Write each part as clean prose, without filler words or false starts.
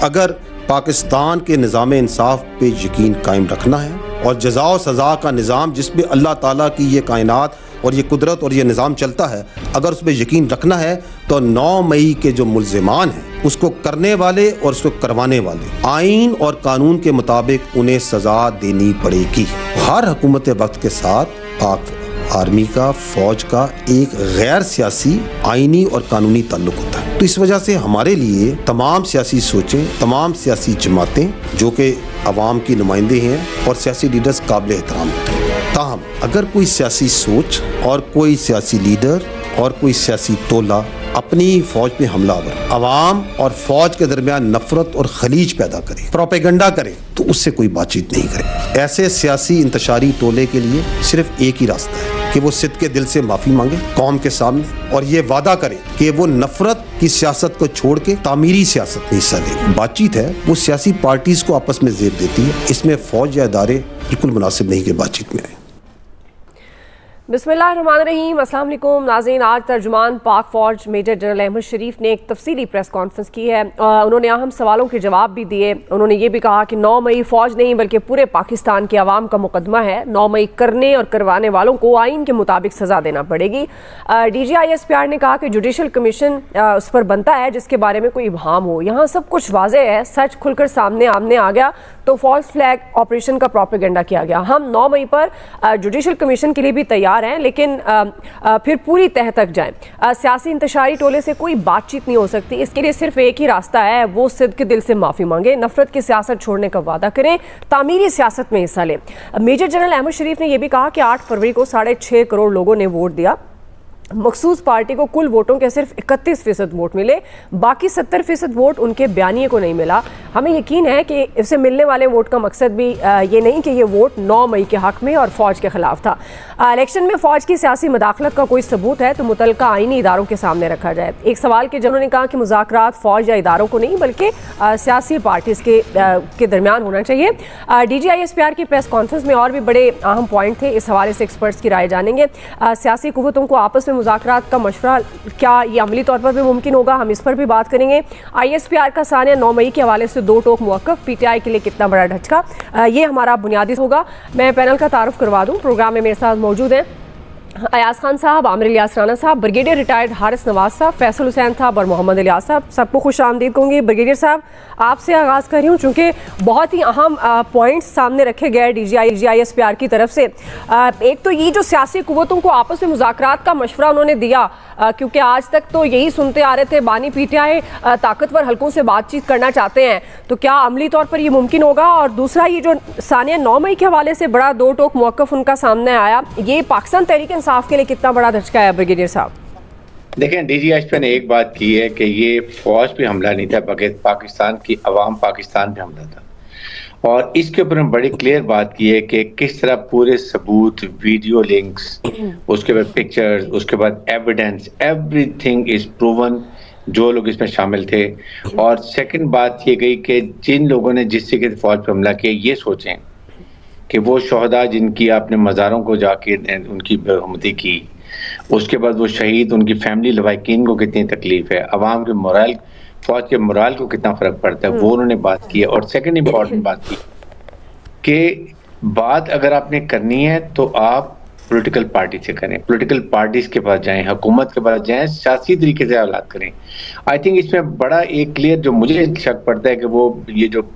अगर पाकिस्तान के निज़ाम इंसाफ पे यकीन कायम रखना है और जज़ा और सज़ा का निज़ाम जिसमें अल्लाह ताला की ये कायनात और ये कुदरत और ये निज़ाम चलता है, अगर उस पर यकीन रखना है तो 9 मई के जो मुल्ज़िमान हैं उसको करने वाले और उसको करवाने वाले आइन और कानून के मुताबिक उन्हें सज़ा देनी पड़ेगी। हर हुकूमत वक्त के साथ पाक आर्मी का, फौज का एक गैर सियासी, आइनी और कानूनी ताल्लुक होता है। तो इस वजह से हमारे लिए तमाम सियासी सोचें, तमाम सियासी जमातें जो कि अवाम की नुमाइंदे हैं और सियासी लीडर्स काबिल एहतराम होते हैं। ताहम अगर कोई सियासी सोच और कोई सियासी लीडर और कोई सियासी टोला अपनी फौज पे हमलावर अवाम और फौज के दरमियान नफरत और खलीज पैदा करे, प्रोपेगेंडा करे, तो उससे कोई बातचीत नहीं करे। ऐसे सियासी इंतशारी टोले के लिए सिर्फ एक ही रास्ता है कि वो सिद्ध के दिल से माफ़ी मांगे कौम के सामने और ये वादा करे कि वो नफरत की सियासत को छोड़ के तामीरी सियासत में हिस्सा ले। बातचीत है वो सियासी पार्टीज को आपस में जेब देती है, इसमें फौज या इदारे बिल्कुल मुनासिब नहीं कि बातचीत में आए। बिस्मिल्लाहिर्रहमानिर्रहीम, अस्सलाम वालेकुम नाज़रीन। आज तर्जुमान पाक फ़ौज मेजर जनरल अहमद शरीफ ने एक तफसीली प्रेस कॉन्फ्रेंस की है। उन्होंने अहम सवालों के जवाब भी दिए। उन्होंने ये भी कहा कि 9 मई फ़ौज नहीं बल्कि पूरे पाकिस्तान के अवाम का मुकदमा है। 9 मई करने और करवाने वालों को आइन के मुताबिक सज़ा देना पड़ेगी। DGI-SPR ने कहा कि जुडिशल कमीशन उस पर बनता है जिसके बारे में कोई इबहाम हो। यहाँ सब कुछ वाज़ेह है, सच खुलकर सामने आ गया तो फॉल्स फ्लैग ऑपरेशन का प्रोपेगेंडा किया गया। हम 9 मई पर जुडिशल कमीशन के लिए भी तैयार हैं, लेकिन फिर पूरी तह तक जाएं। सियासी इंतशारी टोले से कोई बातचीत नहीं हो सकती। इसके लिए सिर्फ एक ही रास्ता है, वो सिद्ध के दिल से माफ़ी मांगे, नफरत की सियासत छोड़ने का वादा करें, तामीरी सियासत में हिस्सा लें। मेजर जनरल अहमद शरीफ ने यह भी कहा कि 8 फरवरी को 6.5 करोड़ लोगों ने वोट दिया। मखसूस पार्टी को कुल वोटों के सिर्फ 31% वोट मिले, बाकी 70% वोट उनके बयानिए को नहीं मिला। हमें यकीन है कि इससे मिलने वाले वोट का मकसद भी ये नहीं कि ये वोट 9 मई के हक में और फौज के खिलाफ था। इलेक्शन में फौज की सियासी मदाखलत का कोई सबूत है तो मुतलका आईनी इदारों के सामने रखा जाए। एक सवाल के जिन्होंने कहा कि मुज़ाकरात फौज या इदारों को नहीं बल्कि सियासी पार्टीज के दरमियान होना चाहिए। DGI-SPR की प्रेस कॉन्फ्रेंस में और भी बड़े अहम पॉइंट थे, इस हवाले से एक्सपर्ट्स की राय जानेंगे। सियासी कुव्वतों को आपस में मुज़ाकरात का मशवरा क्या ये अमली तौर पर भी मुमकिन होगा, हम इस पर भी बात करेंगे। ISPR का सानिया 9 मई के हवाले से 2 टोक मौक़िफ़, PTI के लिए कितना बड़ा झटका, ये हमारा बुनियादी होगा। मैं पैनल का तारुफ करवा दूँ। प्रोग्राम में मेरे साथ मौजूद हैं अयाज खान साहब, आमिर इलियास राना साहब, ब्रिगेडियर रिटायर्ड हारिस नवाज साहब, फैसल हुसैन साहब और मोहम्मद इलियास साहब। सबको खुश आमदीद कहूँगी। ब्रिगेडियर साहब आपसे आगाज़ कर रही हूँ चूँकि बहुत ही अहम पॉइंट्स सामने रखे गए DGI-SPR की तरफ से। एक तो ये जो सियासी कुव्वतों को आपस में मुज़ाकरात का मशवरा उन्होंने दिया, क्योंकि आज तक तो यही सुनते आ रहे थे बानी PTI ताकतवर हल्कों से बातचीत करना चाहते हैं, तो क्या अमली तौर पर ये मुमकिन होगा? और दूसरा ये जो सानिया 9 मई के हवाले से बड़ा 2 टोक मौक़िफ़ उनका सामने आया, ये पाकिस्तान तहरीक इंसाफ के लिए कितना बड़ा धचका है ब्रिगेडियर साहब? देखें, DGI-SPR ने एक बात की है कि ये फौज पे हमला नहीं था बल्कि पाकिस्तान की अवाम पाकिस्तान पे हमला था, और इसके ऊपर हम बड़ी क्लियर बात की है कि किस तरह पूरे सबूत, वीडियो लिंक्स, उसके बाद पिक्चर्स, उसके बाद एविडेंस, एवरीथिंग इज प्रूवन जो लोग इसमें शामिल थे। और सेकंड बात ये गई कि जिन लोगों ने जिस तरीके से फौज पे हमला किया, ये सोचें कि वो शहदा जिनकी आपने मज़ारों को जाके उनकी बेरहमती की, उसके बाद वो शहीद, उनकी फैमिली लवाकिन को कितनी तकलीफ है, अवाम के मोरल, फौज के मोरल को कितना फ़र्क पड़ता है, वो उन्होंने बात की है। और सेकंड इम्पॉर्टेंट बात की कि बात अगर आपने करनी है तो आप पॉलिटिकल पार्टी से करें, पॉलिटिकल पार्टीज के पास जाएं, हुकूमत के पास जाएं, सियासी तरीके से हालात करें। आई थिंक इसमें बड़ा एक क्लियर जो मुझे शक पड़ता है कि वो ये जो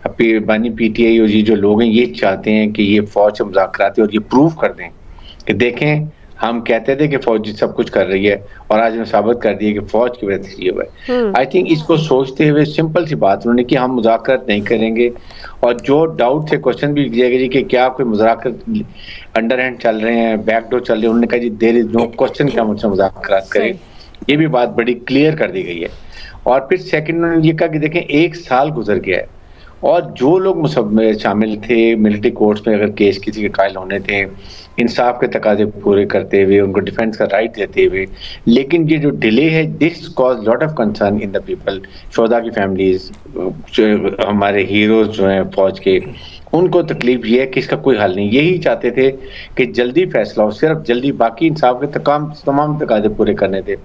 बानी PTI और ये जो लोग हैं ये चाहते हैं कि ये फौज से मुज़ाकरात और ये प्रूव कर दें कि देखें हम कहते थे कि फौज सब कुछ कर रही है और आज हमें साबित कर दिया कि फौज की वजह से ये हुआ है। आई थिंक इसको सोचते हुए सिंपल सी बात उन्होंने कि हम मुज़ाकरात नहीं करेंगे, और जो डाउट थे क्वेश्चन भी किया गया जी कि क्या कोई मुज़ाकरात अंडर हैंड चल रहे हैं, बैकडोर चल रहे हैं, उन्होंने कहा जी देयर इज नो क्वेश्चन कि हम उनसे मुज़ाकरात करें। ये भी बात बड़ी क्लियर कर दी गई है। और फिर सेकंड उन्होंने ये कहा कि देखें 1 साल गुजर गया है और जो लोग शामिल थे मिलिट्री कोर्ट्स में, अगर केस किसी के कायल होने थे, इंसाफ के तकाजे पूरे करते हुए, उनको डिफेंस का राइट देते हुए, लेकिन ये जो डिले है this cause lot of concern in the people, शोहदा की फैमिलीज, हमारे हीरोज जो हैं फौज के, उनको तकलीफ ये है कि इसका कोई हल नहीं। यही चाहते थे कि जल्दी फैसला हो, सिर्फ जल्दी, बाकी इंसाफ के तमाम तकाजे पूरे करने थे।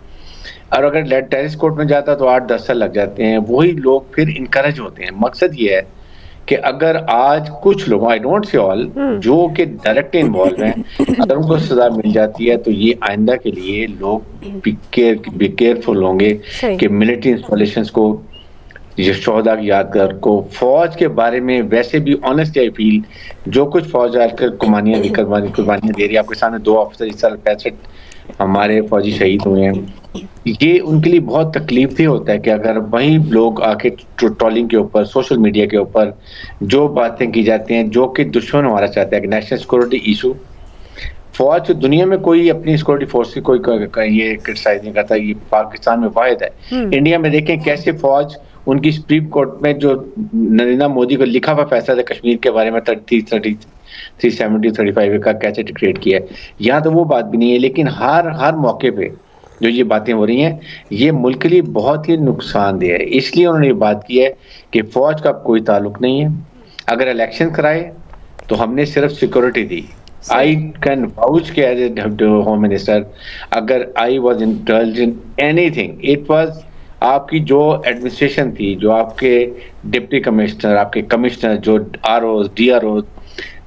और अगर टेनिस कोर्ट में जाता तो 8-10 साल लग जाते हैं। वही लोग फिर इनकरेज होते हैं। मकसद ये है कि अगर आज कुछ लोग, आई डोंट से ऑल, जो कि डायरेक्ट इन्वॉल्व हैं, अगर उनको सजा मिल जाती है तो ये आइंदा के लिए लोग बी केयरफुल होंगे कि मिलिट्री इंस्टॉलेशंस को, ये शोहदा की यादगार को, फौज के बारे में वैसे भी ऑनेस्टली आई फील जो कुछ फौज आजकल कुर्बानियां दे रही है। आपके सामने 2 अफसर इस साल 65 हमारे फौजी शहीद हुए हैं। ये उनके लिए बहुत तकलीफ ही होता है कि अगर वही लोग आके ट्रोलिंग के ऊपर, सोशल मीडिया के ऊपर जो बातें की जाती हैं जो कि दुश्मन हमारा चाहता है कि नेशनल सिक्योरिटी इशू, फौज दुनिया में कोई अपनी सिक्योरिटी फोर्स की कोई ये क्रिटिसाइज नहीं करता, ये पाकिस्तान में वाहिद है। इंडिया में देखें कैसे फौज उनकी सुप्रीम कोर्ट में जो नरेंद्र मोदी को लिखा हुआ फैसला था कश्मीर के बारे में 370-35 का कैसे डिक्लेयर किया है, यहाँ तो वो बात भी नहीं है। लेकिन हर मौके पे जो ये बातें हो रही हैं ये मुल्क के लिए बहुत ही नुकसानदेह है। इसलिए उन्होंने ये बात की है कि फौज का कोई ताल्लुक नहीं है। अगर इलेक्शन कराए तो हमने सिर्फ security the. I can vouch के एज ए होम मिनिस्टर, अगर I was indulge in anything, it was आपकी जो एडमिनिस्ट्रेशन थी, जो आपके डिप्टी कमिश्नर, आपके कमिश्नर, जो आरओ DRO,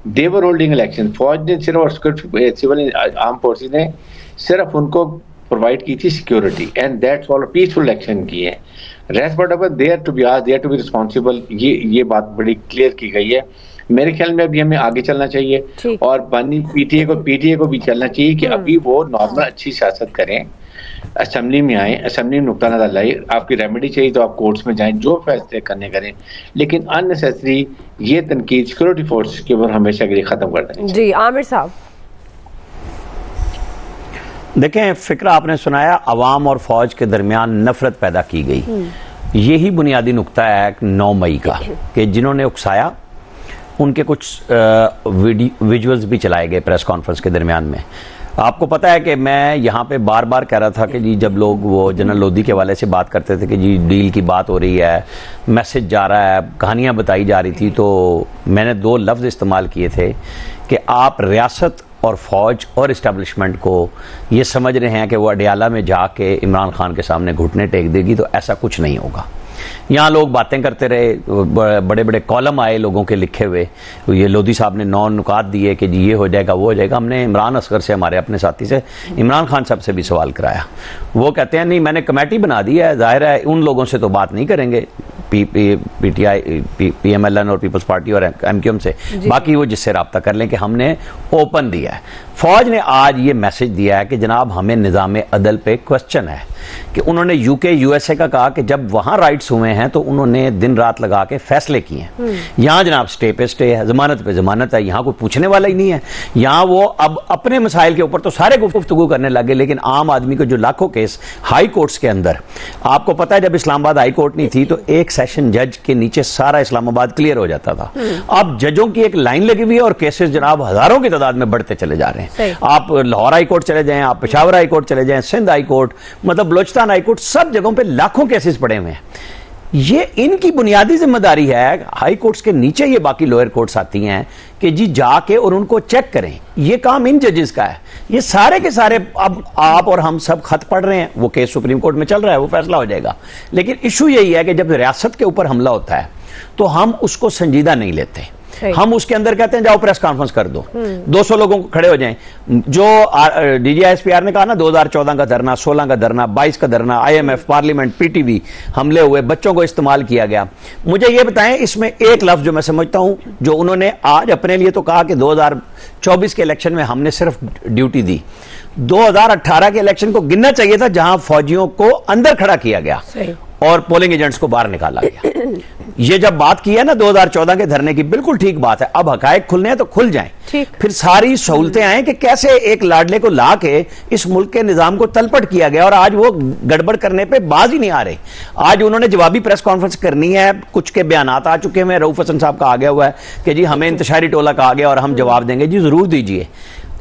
दे वर होल्डिंग इलेक्शन। फौज ने सिर्फ और सिविल आर्म फोर्सेस ने सिर्फ उनको प्रोवाइड की थी security, and that's all peaceful election की है। रेस्ट बट अगर देयर टू बी रिस्पॉन्सिबल, ये बात बड़ी क्लियर की गई है। मेरे ख्याल में अभी हमें आगे चलना चाहिए और बनी पीटीए को भी चलना चाहिए कि अभी वो नॉर्मल अच्छी सियासत करें, असेंबली में आए, असेंबली में नुक्ता नजर लाए। आपकी रेमेडी चाहिए तो आप कोर्ट्स में जाएं, जो फैसले करने करें, लेकिन अननेसेसरी ये तनकीद सिक्योरिटी फोर्स के ऊपर हमेशा के लिए खत्म कर दें। जी आमिर साहब, देखें, फिक्रा आपने सुनाया, अवाम और फौज के दरमियान नफरत पैदा की गई। यही बुनियादी नुक्ता है 9 मई का कि जिन्होंने उकसाया उनके कुछ विजुअल्स भी चलाए गए प्रेस कॉन्फ्रेंस के दरमियान में। आपको पता है कि मैं यहाँ पे बार बार कह रहा था कि जी जब लोग वो जनरल लोधी के हवाले से बात करते थे कि जी डील की बात हो रही है, मैसेज जा रहा है, कहानियाँ बताई जा रही थी, तो मैंने 2 लफ्ज़ इस्तेमाल किए थे कि आप रियासत और फौज और इस्टेब्लिशमेंट को ये समझ रहे हैं कि वो अडियाला में जाके इमरान खान के सामने घुटने टेक देगी, तो ऐसा कुछ नहीं होगा। यहाँ लोग बातें करते रहे, बड़े बड़े कॉलम आए लोगों के लिखे हुए, ये लोधी साहब ने 9 नुकात दिए कि जी ये हो जाएगा वो हो जाएगा। हमने इमरान असगर से, हमारे अपने साथी से, इमरान खान साहब से भी सवाल कराया। वो कहते हैं नहीं मैंने कमेटी बना दी है, जाहिर है उन लोगों से तो बात नहीं करेंगे, PTI, PMLN और पीपल्स पार्टी और MQM से, बाकी वो जिससे रब्ता कर लें कि हमने ओपन दिया है। फौज ने आज ये मैसेज दिया है कि जनाब हमें निज़ाम अदल पे क्वेश्चन है कि उन्होंने UK USA का कहा कि जब वहां राइट्स हुए हैं तो उन्होंने दिन रात लगा के फैसले किए हैं। यहाँ जनाब स्टे पे स्टे है, जमानत पे जमानत है, यहाँ कोई पूछने वाला ही नहीं है। यहाँ वो अब अपने मसाइल के ऊपर तो सारे गुफ्तगू करने लगे, लेकिन आम आदमी को जो लाखों केस हाई कोर्ट्स के अंदर, आपको पता है जब इस्लामाबाद हाई कोर्ट नहीं थी तो एक सेशन जज के नीचे सारा इस्लामाबाद क्लियर हो जाता था। अब जजों की एक लाइन लगी हुई है और केसेस जनाब हजारों की तादाद में बढ़ते चले जा रहे हैं। आप लाहौर हाई कोर्ट चले जाएं, आप पेशावर हाई कोर्ट चले जाएं, सिंध हाई कोर्ट, मतलब बलोचिस्तान हाई कोर्ट, सब जगहों पे लाखों केसेस पड़े हुए हैं। ये इनकी बुनियादी जिम्मेदारी है, हाई कोर्ट्स के नीचे ये बाकी लोअर कोर्ट्स आती हैं कि जी जाके और उनको चेक करें। ये काम इन जजेस का है। ये सारे के सारे अब आप और हम सब खत पढ़ रहे हैं, वो केस सुप्रीम कोर्ट में चल रहा है, वो फैसला हो जाएगा। लेकिन इशू यही है कि जब रियासत के ऊपर हमला होता है तो हम उसको संजीदा नहीं लेते। हम उसके अंदर कहते हैं जाओ प्रेस कॉन्फ्रेंस कर दो, 200 लोगों को खड़े हो जाएं। जो DGISPR ने कहा ना 2014 का धरना, 16 का धरना, 22 का धरना, IMF, पार्लियामेंट, PTV हमले हुए, बच्चों को इस्तेमाल किया गया। मुझे ये बताएं इसमें एक लफ्ज जो मैं समझता हूं, जो उन्होंने आज अपने लिए तो कहा कि 2024 के इलेक्शन में हमने सिर्फ ड्यूटी दी, 2018 के इलेक्शन को गिनना चाहिए था जहां फौजियों को अंदर खड़ा किया गया और पोलिंग एजेंट्स को बाहर निकाला गया। ये जब बात की है ना 2014 के धरने की, बिल्कुल ठीक बात है। अब हकायक खुलने हैं तो खुल जाएं, फिर सारी सहूलतें आए कि कैसे एक लाडले को ला के इस मुल्क के निजाम को तलपट किया गया और आज वो गड़बड़ करने पे बाज ही नहीं आ रहे। आज उन्होंने जवाबी प्रेस कॉन्फ्रेंस करनी है, कुछ के बयानात आ चुके हैं, रऊफ हसन साहब का आ गया हुआ है कि जी हमें इंतशारी टोला कहा गया और हम जवाब देंगे। जी जरूर दीजिए,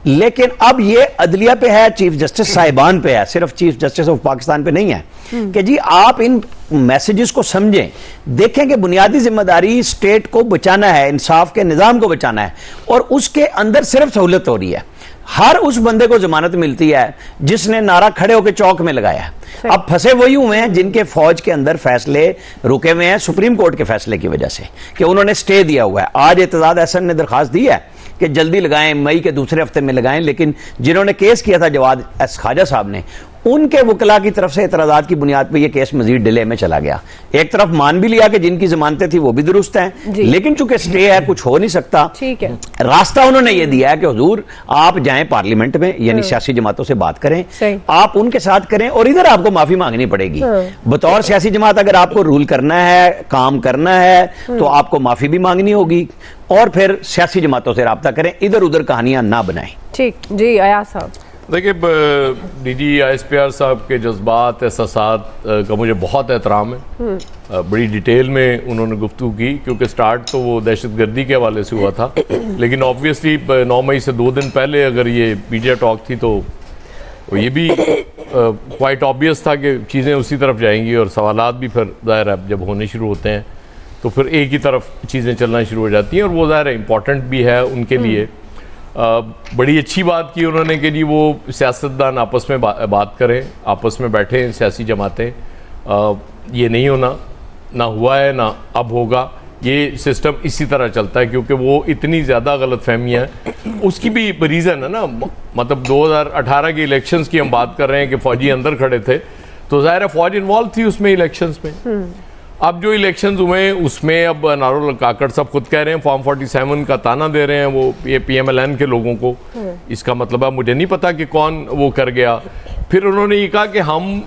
लेकिन अब ये अदलिया पे है, चीफ जस्टिस साहिबान पे है, सिर्फ चीफ जस्टिस ऑफ पाकिस्तान पे नहीं है कि जी आप इन मैसेजेस को समझें, देखें कि बुनियादी जिम्मेदारी स्टेट को बचाना है, इंसाफ के निजाम को बचाना है और उसके अंदर सिर्फ सहूलत हो रही है। हर उस बंदे को जमानत मिलती है जिसने नारा खड़े होकर चौक में लगाया। अब फंसे वही हुए हैं जिनके फौज के अंदर फैसले रुके हुए हैं सुप्रीम कोर्ट के फैसले की वजह से कि उन्होंने स्टे दिया हुआ है। आज एतजाज अहसन ने दरखास्त दी है कि जल्दी लगाएं, मई के दूसरे हफ्ते में लगाएं, लेकिन जिन्होंने केस किया था जवाद एस खाजा साहब ने, उनके वकला की तरफ से एतराजात की बुनियाद पर यह केस मजीद डिले में चला गया। एक तरफ मान भी लिया कि जिनकी जमानतें थी वो भी दुरुस्त हैं, लेकिन चूंकि स्टे है कुछ हो नहीं सकता। ठीक है, रास्ता उन्होंने ये दिया है कि हुजूर आप जाएं पार्लियामेंट में, यानी सियासी जमातों से बात करें, आप उनके साथ करें और इधर आपको माफी मांगनी पड़ेगी। बतौर सियासी जमात अगर आपको रूल करना है, काम करना है, तो आपको माफी भी मांगनी होगी और फिर सियासी जमातों से रब्ता करें, इधर उधर कहानियां ना बनाएं। ठीक जी, अयाज साहब। देखिए, डीजी ISPR साहब के जज्बात एहसासात का मुझे बहुत एहतराम है। बड़ी डिटेल में उन्होंने गुफ्तगू की, क्योंकि स्टार्ट तो वो दहशतगर्दी के हवाले से हुआ था, लेकिन ऑब्वियसली 9 मई से 2 दिन पहले अगर ये मीडिया टॉक थी तो ये भी क्वाइट ऑब्वियस था कि चीज़ें उसी तरफ जाएंगी और सवालात भी फिर ज़ाहिर है जब होने शुरू होते हैं तो फिर एक ही तरफ चीज़ें चलना शुरू हो जाती हैं, और वो ज़ाहिर है इम्पॉर्टेंट भी है उनके लिए। बड़ी अच्छी बात की उन्होंने कि जी वो सियासतदान आपस में बात करें, आपस में बैठें सियासी जमातें। ये नहीं होना, ना हुआ है ना अब होगा, ये सिस्टम इसी तरह चलता है क्योंकि वो इतनी ज़्यादा गलतफहमियाँ हैं। उसकी भी रीज़न है ना, मतलब 2018 के इलेक्शंस की हम बात कर रहे हैं कि फ़ौजी अंदर खड़े थे, तो ज़ाहिर है फ़ौज इन्वॉल्व थी उसमें इलेक्शंस में। अब जो इलेक्शंस हुए उसमें अब नारुल काकड़ साहब खुद कह रहे हैं फॉर्म 47 का ताना दे रहे हैं वो ये PMLN के लोगों को। इसका मतलब है मुझे नहीं पता कि कौन वो कर गया। फिर उन्होंने ये कहा कि हम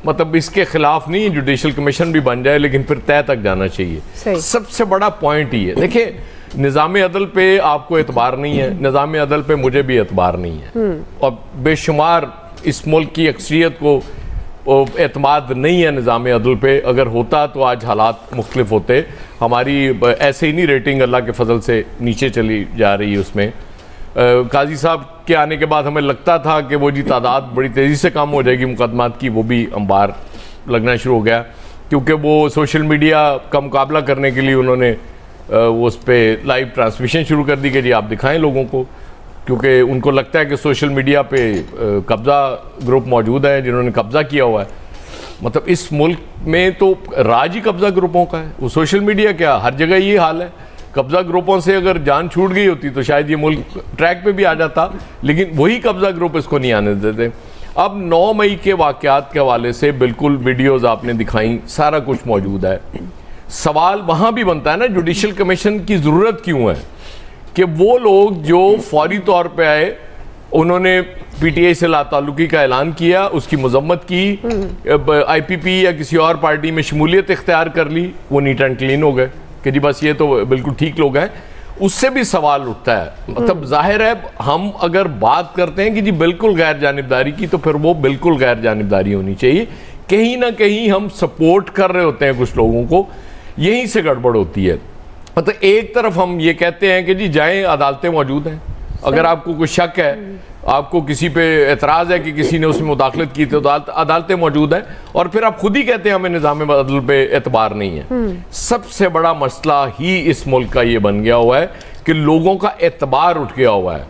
मतलब इसके खिलाफ नहीं, जुडिशल कमीशन भी बन जाए लेकिन फिर तय तक जाना चाहिए। सबसे बड़ा पॉइंट ही है, देखिए निज़ाम अदल पे आपको एतबार नहीं है, निज़ाम अदल पे मुझे भी एतबार नहीं है, और बेशुमार इस मुल्क की अक्सरियत को एतमाद नहीं है निज़ाम अदल पे। अगर होता तो आज हालात मुख्तलिफ होते। हमारी ऐसे ही नहीं रेटिंग अल्लाह के फजल से नीचे चली जा रही है उसमें। काजी साहब के आने के बाद हमें लगता था कि वो जी तादाद बड़ी तेज़ी से कम हो जाएगी मुकदमात की, वो भी अंबार लगना शुरू हो गया क्योंकि वो सोशल मीडिया का मुकाबला करने के लिए उन्होंने उस पर लाइव ट्रांसमिशन शुरू कर दी कि जी आप दिखाएं लोगों को, क्योंकि उनको लगता है कि सोशल मीडिया पे कब्ज़ा ग्रुप मौजूद है जिन्होंने कब्ज़ा किया हुआ है। मतलब इस मुल्क में तो राज ही कब्ज़ा ग्रुपों का है, वो सोशल मीडिया क्या हर जगह ये हाल है। कब्ज़ा ग्रुपों से अगर जान छूट गई होती तो शायद ये मुल्क ट्रैक पे भी आ जाता, लेकिन वही कब्ज़ा ग्रुप इसको नहीं आने देते। अब 9 मई के वाक़यात के हवाले से बिल्कुल वीडियोज़ आपने दिखाई, सारा कुछ मौजूद है। सवाल वहाँ भी बनता है ना, जुडिशल कमीशन की ज़रूरत क्यों है कि वो लोग जो फौरी तौर पे आए, उन्होंने PTI से लाताल्लुकी का ऐलान किया, उसकी मजम्मत की, IPP या किसी और पार्टी में शमूलियत इख्तियार कर ली, वो नीट एंड क्लीन हो गए कि जी बस ये तो बिल्कुल ठीक लोग हैं। उससे भी सवाल उठता है, मतलब जाहिर है हम अगर बात करते हैं कि जी बिल्कुल गैर जानिबदारी की, तो फिर वो बिल्कुल गैर जानिबदारी होनी चाहिए। कहीं ना कहीं हम सपोर्ट कर रहे होते हैं कुछ लोगों को, यहीं से गड़बड़ होती है। मतलब एक तरफ हम ये कहते हैं कि जी जाएं, अदालतें मौजूद हैं, अगर आपको कोई शक है, आपको किसी पे एतराज़ है कि किसी ने उसमें मुदाखलत की तो अदालतें मौजूद हैं, और फिर आप खुद ही कहते हैं हमें निज़ाम अदल पे एतबार नहीं है। सबसे बड़ा मसला ही इस मुल्क का ये बन गया हुआ है कि लोगों का एतबार उठ गया हुआ है।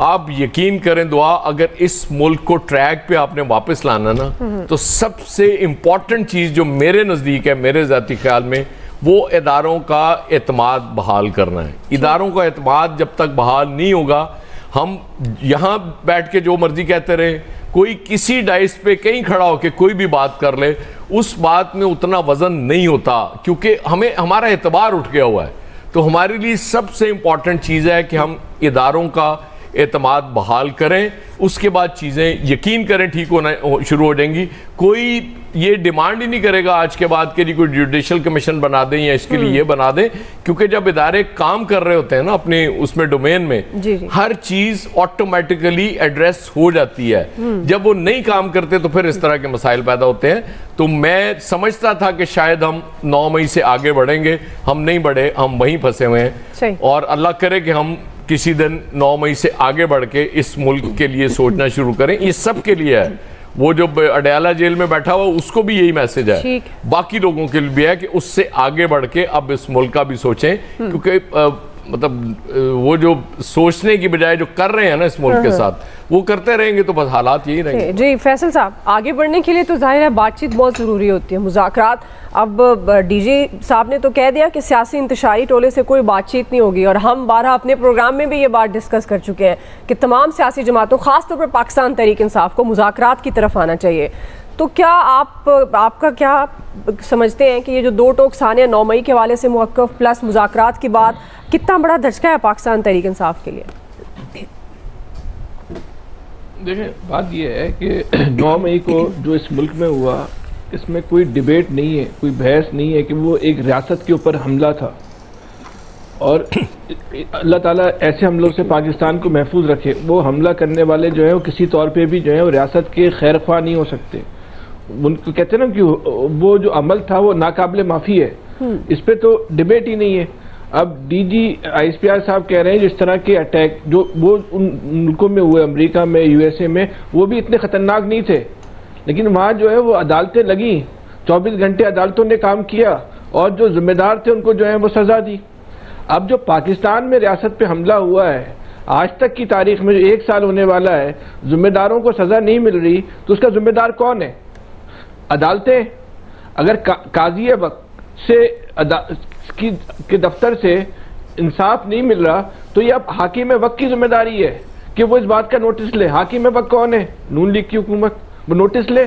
आप यकीन करें दुआ, अगर इस मुल्क को ट्रैक पे आपने वापस लाना ना, तो सबसे इम्पॉर्टेंट चीज़ जो मेरे नज़दीक है, मेरे ज़ाती ख्याल में, वो इदारों का एतमाद बहाल करना है। इदारों का एतमाद जब तक बहाल नहीं होगा, हम यहाँ बैठ के जो मर्जी कहते रहे, कोई किसी डाइस पे कहीं खड़ा होकर कोई भी बात कर ले, उस बात में उतना वजन नहीं होता, क्योंकि हमें हमारा एतबार उठ गया हुआ है। तो हमारे लिए सबसे इम्पॉर्टेंट चीज़ है कि हम इदारों का एतमाद बहाल करें, उसके बाद चीज़ें यकीन करें ठीक होना शुरू हो जाएंगी। कोई ये डिमांड ही नहीं करेगा आज के बाद के लिए कोई जुडिशल कमीशन बना दें या इसके लिए ये बना दें, क्योंकि जब इदारे काम कर रहे होते हैं ना अपने उसमें डोमेन में, हर चीज़ ऑटोमेटिकली एड्रेस हो जाती है। जब वो नहीं काम करते तो फिर इस तरह के मसाइल पैदा होते हैं। तो मैं समझता था कि शायद हम 9 मई से आगे बढ़ेंगे, हम नहीं बढ़े, हम वहीं फंसे हुए हैं। और अल्लाह करे कि हम किसी दिन 9 मई से आगे बढ़ के इस मुल्क के लिए सोचना शुरू करें। ये सब के लिए है, वो जो अडयाला जेल में बैठा हुआ उसको भी यही मैसेज है, बाकी लोगों के लिए भी है कि उससे आगे बढ़ के अब इस मुल्क का भी सोचें, क्योंकि मतलब वो जो सोचने की बजाय जो कर रहे हैं ना इस मुल्क के साथ, वो करते रहेंगे तो बस हालात यही रहेंगे। जी फैसल साहब, आगे बढ़ने के लिए तो जाहिर है बातचीत बहुत ज़रूरी होती है, मुज़ाकरात। अब डीजी साहब ने तो कह दिया कि सियासी इंतशारी टोले से कोई बातचीत नहीं होगी, और हम 12 अपने प्रोग्राम में भी ये बात डिस्कस कर चुके हैं कि तमाम सियासी जमातों, ख़ासतौर पर पाकिस्तान तहरीक इंसाफ को मुज़ाकरात की तरफ आना चाहिए। तो क्या आपका क्या समझते हैं कि ये जो 2 टोक सानिया 9 मई के हवाले से मुवक्कफ प्लस मुज़ाकरात की बात कितना बड़ा धचका है पाकिस्तान तहरीक इंसाफ के लिए? देखिए, बात यह है कि 9 मई को जो इस मुल्क में हुआ, इसमें कोई डिबेट नहीं है, कोई बहस नहीं है कि वो एक रियासत के ऊपर हमला था, और अल्लाह ताला ऐसे हमलों से पाकिस्तान को महफूज रखे। वो हमला करने वाले जो है वो किसी तौर पे भी जो है वो रियासत के खैर ख्वाह नहीं हो सकते। उनको कहते हैं ना कि वो जो अमल था वो नाकाबिले माफ़ी है, इस पर तो डिबेट ही नहीं है। अब डीजी ISPR साहब कह रहे हैं जिस तरह के अटैक जो वो उन मुल्कों में हुए, अमेरिका में, USA में, वो भी इतने ख़तरनाक नहीं थे, लेकिन वहाँ जो है वो अदालतें लगी, 24 घंटे अदालतों ने काम किया, और जो जिम्मेदार थे उनको जो है वो सज़ा दी। अब जो पाकिस्तान में रियासत पे हमला हुआ है, आज तक की तारीख में जो 1 साल होने वाला है, जिम्मेदारों को सज़ा नहीं मिल रही, तो उसका जिम्मेदार कौन है? अदालतें। अगर काजी वक्त से के दफ्तर से इंसाफ नहीं मिल रहा, तो ये अब हाकिम वक्त की जिम्मेदारी है कि वो इस बात का नोटिस ले। हाकिम वक्त कौन है? नून लीग की हुकूमत। वो नोटिस ले,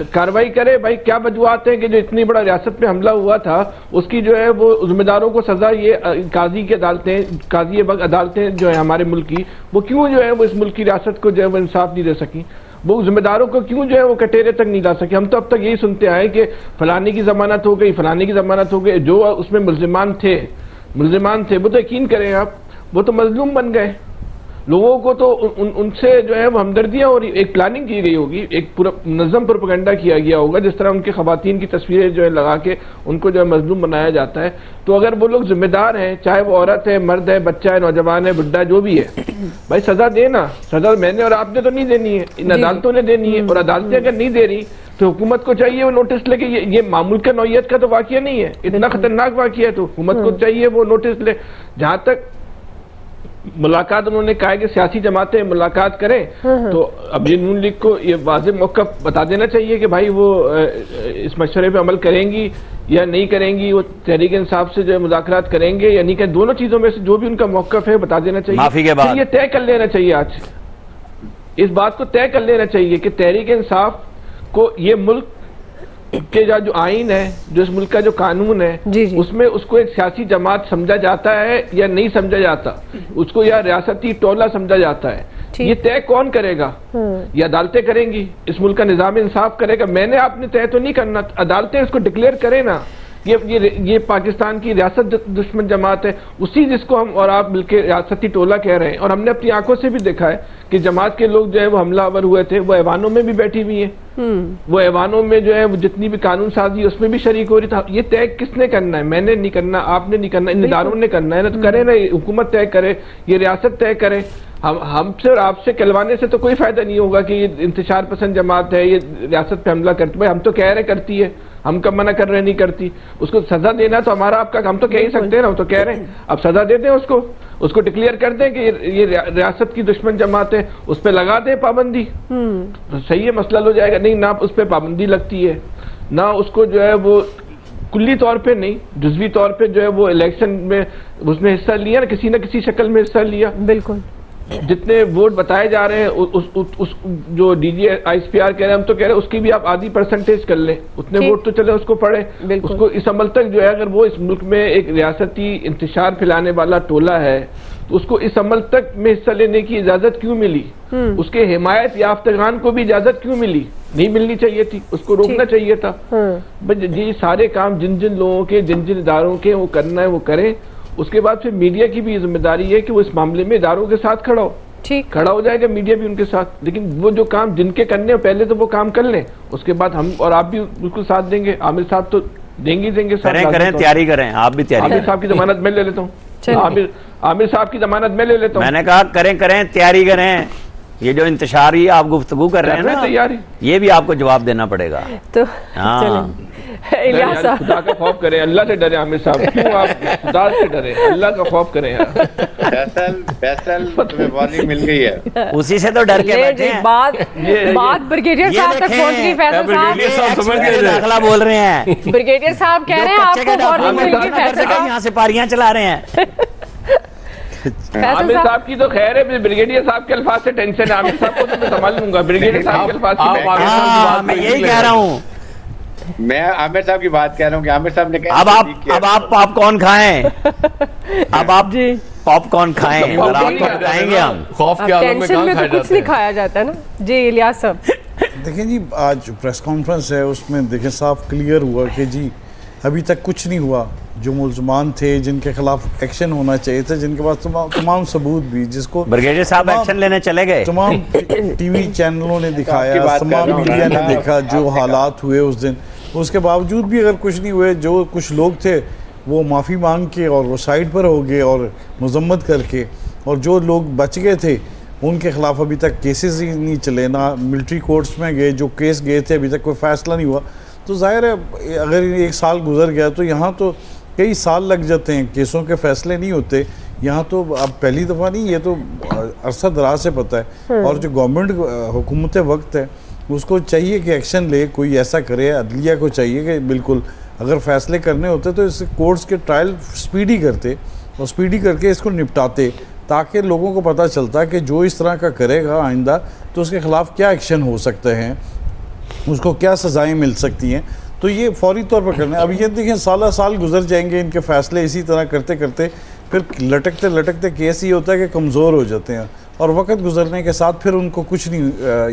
कार्रवाई करे। भाई क्या वजूहत हैं कि जो इतनी बड़ा रियासत में हमला हुआ था उसकी जो है वो जिम्मेदारों को सजा, ये काजी की अदालतें, काजी वक्त अदालतें जो है हमारे मुल्क की, वो क्यों जो है वो इस मुल्क की रियासत को जो है वो इंसाफ नहीं दे सकी? वो जिम्मेदारों को क्यों जो है वो कटेरे तक नहीं ला सके? हम तो अब तक यही सुनते आए कि फलाने की जमानत हो गई, फलाने की जमानत हो गई। जो उसमें मुल्जिमान थे वो तो यकीन करें आप, वो तो मजलूम बन गए। लोगों को तो उनसे जो है वो हमदर्दियाँ और एक प्लानिंग की गई होगी, एक पूरा नज़म प्रोपेगेंडा किया गया होगा, जिस तरह उनके खवातीन की तस्वीरें जो है लगा के उनको जो है मजलूम बनाया जाता है। तो अगर वो लोग जिम्मेदार हैं, चाहे वो औरत है, मर्द है, बच्चा है, नौजवान है, बुढ़ा जो भी है, भाई सजा देना। सजा मैंने और आपने तो नहीं देनी है, इन अदालतों ने देनी है। और अदालतें अगर नहीं दे रही तो हुकूमत को चाहिए वो नोटिस लेके, ये मामूल का नौयत का तो वाकया नहीं है, इतना खतरनाक वाकया है, तो हुकूमत को चाहिए वो नोटिस ले। जहाँ तक मुलाकात, उन्होंने कहा कि सियासी जमातें मुलाकात करें, तो अब ये नून लीग को ये वाज़ेह मौका बता देना चाहिए कि भाई वो इस मशवरे पे अमल करेंगी या नहीं करेंगी, वो तहरीक इंसाफ से जो मुज़ाकरात करेंगे या नहीं करें। दोनों चीज़ों में से जो भी उनका मौक़िफ़ है बता देना चाहिए। माफी के बाद ये तय कर लेना चाहिए, आज इस बात को तय कर लेना चाहिए कि तहरीक इंसाफ को ये मुल्क के जो आइन है, जो इस मुल्क का जो कानून है, उसमें उसको एक सियासी जमात समझा जाता है या नहीं समझा जाता, उसको या रियासती टोला समझा जाता है, ये तय कौन करेगा? ये अदालतें करेंगी, इस मुल्क का निज़ाम इंसाफ करेगा। मैंने आपने तय तो नहीं करना, अदालतें इसको डिक्लेयर करें ना, ये पाकिस्तान की रियासत दुश्मन जमात है, उसी जिसको हम और आप मिलकर रियासती टोला कह रहे हैं। और हमने अपनी आंखों से भी देखा है कि जमात के लोग जो है वो हमलावर हुए थे, वो ऐवानों में भी बैठी हुई है, वो ऐवानों में जो है वो जितनी भी कानून साजी उसमें भी शरीक हो रही था। ये तय किसने करना है? मैंने नहीं करना, आपने नहीं करना, इन इदारों ने करना है ना, तो करे ना, हुकूमत तय करे, ये रियासत तय करे। हमसे और आपसे कहलवाने से तो कोई फायदा नहीं होगा कि ये इंतशार पसंद जमात है, ये रियासत पे हमला करती। भाई हम तो कह रहे करती है, हम कब मना कर रहे नहीं करती। उसको सजा देना तो हमारा आपका, हम तो कह ही सकते हैं ना, हम तो कह रहे हैं, अब सजा दे दें उसको डिक्लेयर कर दें कि ये रियासत की दुश्मन जमात है, उस पर लगा दें पाबंदी, तो सही है, मसला हो जाएगा। नहीं ना उस पर पाबंदी लगती है, ना उसको जो है वो कुल्ली तौर पे नहीं, जुज़वी तौर पे जो है वो इलेक्शन में उसमें हिस्सा लिया ना, किसी न किसी शक्ल में हिस्सा लिया। बिल्कुल जितने वोट बताए जा रहे हैं उस जो डीजी ISPR कह रहे हैं, हम तो कह रहे हैं उसकी भी आप आधी परसेंटेज कर लें, उतने वोट तो चले उसको पड़े, उसको इस अमल तक जो है, अगर वो इस मुल्क में एक रियासती इंतशार फैलाने वाला टोला है तो उसको इस अमल तक में हिस्सा लेने की इजाजत क्यों मिली? उसके हिमायत याफ्तगान को भी इजाजत क्यों मिली? नहीं मिलनी चाहिए थी, उसको रोकना चाहिए था। ये सारे काम जिन जिन लोगों के, जिन जिन इदारों के वो करना है वो करें। उसके बाद फिर मीडिया की भी जिम्मेदारी है कि वो इस मामले में इदारों के साथ खड़ा हो, खड़ा हो जाएगा मीडिया भी उनके साथ। लेकिन वो जो काम जिनके करने पहले तो वो काम कर लें, उसके बाद हम और आप भी बिल्कुल साथ देंगे। आमिर साहब तो देंगे करें, तैयारी करें, आप भी तैयारी। आमिर साहब की जमानत मैं ले लेता हूँ, आमिर साहब की जमानत मैं ले लेता हूँ। मैंने कहा करें, तैयारी करें, ये जो इंतशारी आप गुफ्तगू कर रहे हैं ना, तैयारी ये भी आपको जवाब देना पड़ेगा। तो हाँ, इलियास साहब, खुदा का खौफ करें, अल्लाह से डरे। आमिर साहब क्यों आप खुदा से डरे, अल्लाह का खौफ करें यार। फैसल तुम्हें वार्निंग मिल गई है, उसी से तो डर के बैठे हैं। बात ब्रिगेडियर साहब तक पहुंच गई। फैसल साहब समझ गए दाखला बोल रहे हैं, ब्रिगेडियर साहब कह रहे हैं आपको वार्निंग मिल गई। फैसल साहब यहाँ से पारियां चला रहे हैं। आमिर साहब की तो खैर है, ब्रिगेडियर साहब के अल्फाज से टेंशन है। आमिर साहब को तो मैं संभाल लूंगा, ब्रिगेडियर साहब के अल्फाज हाँ, मैं यही कह रहा हूँ। मैं आमिर साहब की बात कह रहा हूँ कि आमिर साहब ने कहा अब आप पॉपकॉर्न खाएं, अब आप जी पॉपकॉर्न खाएं और आपको बताएंगे हम। खौफ के आलम में टेंशन कहाँ में खाया तो कुछ जाता नहीं है। खाया जाता है ना जी। इलियास साहब देखिए जी, आज प्रेस कॉन्फ्रेंस है, उसमें देखिए साफ क्लियर हुआ कि जी अभी तक कुछ नहीं हुआ। जो मुल्ज़मान थे, जिनके खिलाफ एक्शन होना चाहिए था, जिनके पास तमाम सबूत भी, जिसको ब्रिगेडियर साहब एक्शन लेने चले गए, तमाम टीवी चैनलों ने दिखाया, तमाम मीडिया ने देखा जो हालात हुए उस दिन, उसके बावजूद भी अगर कुछ नहीं हुए, जो कुछ लोग थे वो माफ़ी मांग के और वो साइड पर हो गए और मजम्मत करके, और जो लोग बच गए थे उनके खिलाफ अभी तक केसेस ही नहीं चले, ना मिलिट्री कोर्ट्स में गए, जो केस गए थे अभी तक कोई फैसला नहीं हुआ। तो जाहिर है अगर एक साल गुजर गया तो यहाँ तो कई साल लग जाते हैं, केसों के फैसले नहीं होते यहाँ। तो अब पहली दफ़ा नहीं, ये तो अरसा दराज से पता है। और जो गवर्नमेंट हुकूमत वक्त है उसको चाहिए कि एक्शन ले, कोई ऐसा करे, अदलिया को चाहिए कि बिल्कुल अगर फैसले करने होते तो इस कोर्ट्स के ट्रायल स्पीडी करते और स्पीडी करके इसको निपटाते, ताकि लोगों को पता चलता कि जो इस तरह का करेगा आइंदा तो उसके ख़िलाफ़ क्या एक्शन हो सकते हैं, उसको क्या सज़ाएं मिल सकती हैं। तो ये फौरी तौर पर करना है। अब ये देखें साल गुजर जाएंगे इनके फैसले इसी तरह करते करते, फिर लटकते लटकते केस ये होता है कि कमज़ोर हो जाते हैं और वक्त गुजरने के साथ फिर उनको कुछ नहीं,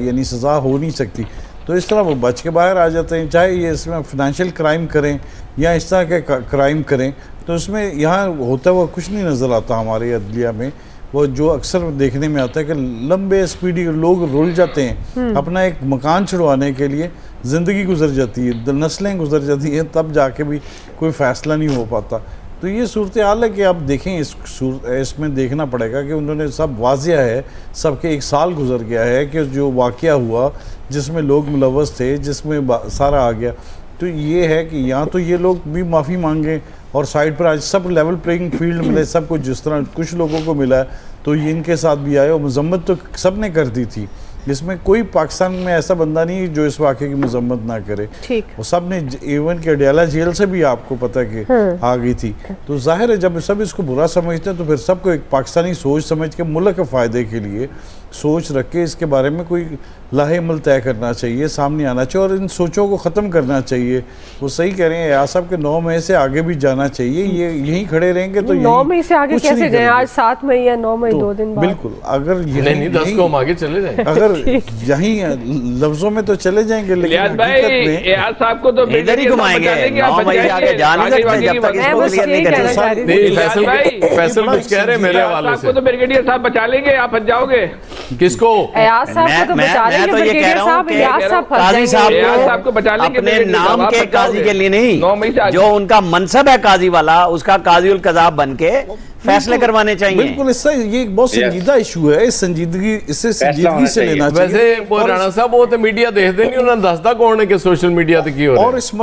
यानी सज़ा हो नहीं सकती। तो इस तरह वो बच के बाहर आ जाते हैं, चाहे ये इसमें फिनेंशियल क्राइम करें या इस तरह के क्राइम करें। तो इसमें यहाँ होता हुआ कुछ नहीं नज़र आता हमारे अदलिया में। वो जो अक्सर देखने में आता है कि लंबे स्पीडी लोग रुल जाते हैं, अपना एक मकान छुड़वाने के लिए ज़िंदगी गुजर जाती है, नस्लें गुजर जाती हैं, तब जाके भी कोई फ़ैसला नहीं हो पाता। तो ये सूरत हाल है कि आप देखें, इसमें देखना पड़ेगा कि उन्होंने सब वाजिया है, सबके एक साल गुजर गया है कि जो वाक़या हुआ जिसमें लोग मुलव्वस थे, जिसमें सारा आ गया। तो ये है कि यहाँ तो ये लोग भी माफ़ी मांगें और साइड पर आज सब लेवल प्लेइंग फील्ड मिले, सब कुछ जिस तरह कुछ लोगों को मिला है तो ये इनके साथ भी आए। और मजम्मत तो सब ने कर दी थी, इसमें कोई पाकिस्तान में ऐसा बंदा नहीं जो इस वाक़े की मजम्मत ना करे। वो सब ने, इवन के अडयाला जेल से भी आपको पता कि आ गई थी। तो जाहिर है जब सब इसको बुरा समझते हैं तो फिर सबको एक पाकिस्तानी सोच समझ के, मुल्क के फ़ायदे के लिए सोच रख के इसके बारे में कोई लाहे अमल तय करना चाहिए, सामने आना चाहिए और इन सोचों को ख़त्म करना चाहिए। वो सही कह रहे हैं यार साहब के 9 मई से आगे भी जाना चाहिए। ये यहीं खड़े रहेंगे तो 9 मई से आगे कैसे जाएं? आज 7 मई या 9 मई, 2 दिन बाद। बिल्कुल, अगर नहीं 10 को हम आगे चले जाएंगे, अगर यहीं लफ्जों में तो चले जाएंगे, लेकिन साहब को तो इधर ही घुमाएंगे। फैसल कुछ कह रहे हैं मेरे हवाले से, तो ब्रिगेडियर साहब बचा लेंगे, आप बच जाओगे। किसको? एयाज साहब को तो बचा लेंगे, ब्रिगेडियर साहब, एयाज साहब काजी साहब को बचा लेंगे अपने नाम के काजी के लिए नहीं, जो उनका मनसब है काजी वाला, उसका काजी उल कज़ाब बन के फैसले करवाने चाहिए। बिल्कुल, इससे ये एक बहुत संजीदा इशू है, इस संजीदगी, इससे संजीदगी से लेना चाहिए। वैसे वो राणा साहब वो तो मीडिया देखते नहीं, उन्होंने दसदा कौन है कि सोशल मीडिया ते की हो रहा है। और इस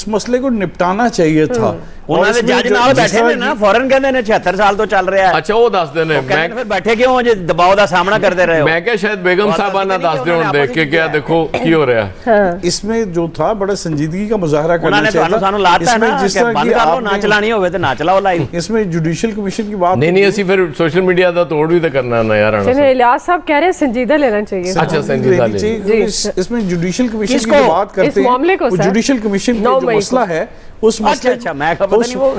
मसले को निपटाना चाहिए था। उन्होंने जज नाल बैठे ने ना, फौरन कहंदे ने 76 साल तो चल रहा है। अच्छा वो दस देने, मैं फिर बैठे क्यों हो जे दबाव दा सामना करते रहे हो? मैं क्या शायद बेगम साहबा ना दस दे हुन देख के क्या देखो की हो रहा है। इसमें जो था बड़ा संजीदगी का मुजाहरा करना चाहिए। उन्होंने सानू लाता है ना कि बंद कर लो, ना चलानी होवे तो ना चलाओ लाइव। इसमें जुडिशियल कमीशन की बात नहीं ऐसी फिर सोशल मीडिया दा तोड़ भी तो करना ना यार। चलिए इलियास साहब कह रहे हैं संजीदा लेना चाहिए। अच्छा संजीदा ले, इसमें जुडिशियल कमीशन की बात करते हैं, इस मामले को जुडिशियल कमीशन का जो मसला है उस मसले, अच्छा मैं पता नहीं वो